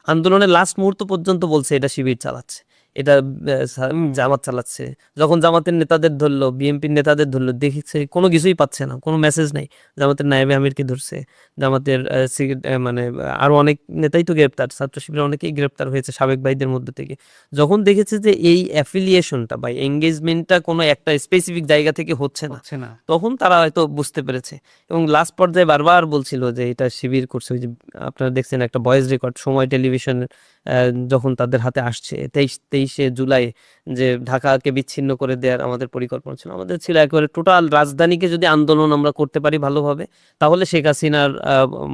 আন্দোলনের লাস্ট মুহূর্ত পর্যন্ত বলছে এটা শিবির চালাচ্ছে, এটা জামাত চালাচ্ছে। যখন জামাতের নেতাদের ধরলো, বিএনপির নেতাদের ধরলো, দেখেছে কোনো কিছুই পাচ্ছে না, কোনো মেসেজ নাই। জামাতের নায়েবে আমিরকে ধরছে, জামাতের মানে আরো অনেক নেতাই তো গ্রেপ্তার, ছাত্র শিবিরের অনেকেই গ্রেপ্তার হয়েছে সাবেক ভাইদের মধ্যে থেকে। যখন দেখেছে যে এই অ্যাফিলিয়েশনটা বা এঙ্গেজমেন্টটা কোনো একটা স্পেসিফিক জায়গা থেকে হচ্ছে না, হচ্ছে না। তখন তারা হয়তো বুঝতে পেরেছে। এবং লাস্ট পর্যায়ে বারবার বলছিল যে এটা শিবির করছে। ওই যে আপনারা দেখছেন একটা ভয়েস রেকর্ড সময় টেলিভিশনের, যখন তাদের হাতে আসছে 23শে জুলাই, যে ঢাকাকে বিচ্ছিন্ন করে দেওয়ার আমাদের পরিকল্পনা ছিল। আমাদের ছিল একেবারে টোটাল রাজধানীকে যদি আন্দোলন আমরা করতে পারি ভালোভাবে, তাহলে শেখ হাসিনার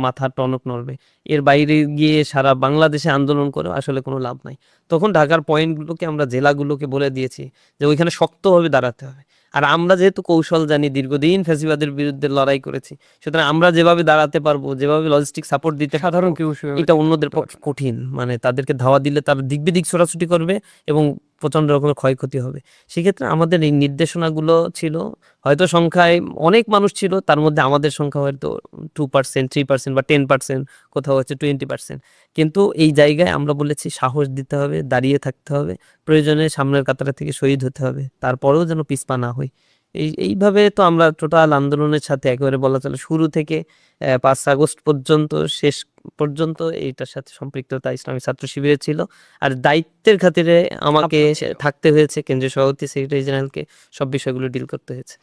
মাথার টনক নড়বে। এর বাইরে গিয়ে সারা বাংলাদেশে আন্দোলন করে আসলে কোনো লাভ নাই। তখন ঢাকার পয়েন্টগুলোকে আমরা জেলাগুলোকে বলে দিয়েছি যে ওইখানে শক্তভাবে দাঁড়াতে হবে। আর আমরা যেহেতু কৌশল জানি, দীর্ঘদিন ফ্যাসিবাদের বিরুদ্ধে লড়াই করেছি, সুতরাং আমরা যেভাবে দাঁড়াতে পারবো, যেভাবে লজিস্টিক সাপোর্ট দিতে সাধারণ পারবো, কেউ এটা অন্যদের পক্ষে কঠিন। মানে তাদেরকে ধাওয়া দিলে তারা দিক বিদিক ছোটাছুটি করবে এবং প্রচন্ড রকমের ক্ষয়ক্ষতি হবে। সেক্ষেত্রে আমাদের এই নির্দেশনাগুলো ছিল, হয়তো সংখ্যায় অনেক মানুষ ছিল, তার মধ্যে আমাদের সংখ্যা হয়তো 2%, 3% বা 10%, কোথাও হচ্ছে 20%। কিন্তু এই জায়গায় আমরা বলেছি সাহস দিতে হবে, দাঁড়িয়ে থাকতে হবে, প্রয়োজনে সামনের কাতারে থেকে শহীদ হতে হবে, তারপরেও যেন পিছপা না হই। এইভাবে তো আমরা টোটাল আন্দোলনের সাথে একেবারে বলা চলে শুরু থেকে 5 আগস্ট পর্যন্ত, শেষ পর্যন্ত এইটার সাথে সম্পৃক্ততা ইসলামী ছাত্র শিবিরের ছিল। আর দায়িত্বের খাতিরে আমাকে থাকতে হয়েছে, কেন্দ্রীয় সভাপতি সেক্রেটারি জেনারেলকে সব বিষয়গুলো ডিল করতে হয়েছে।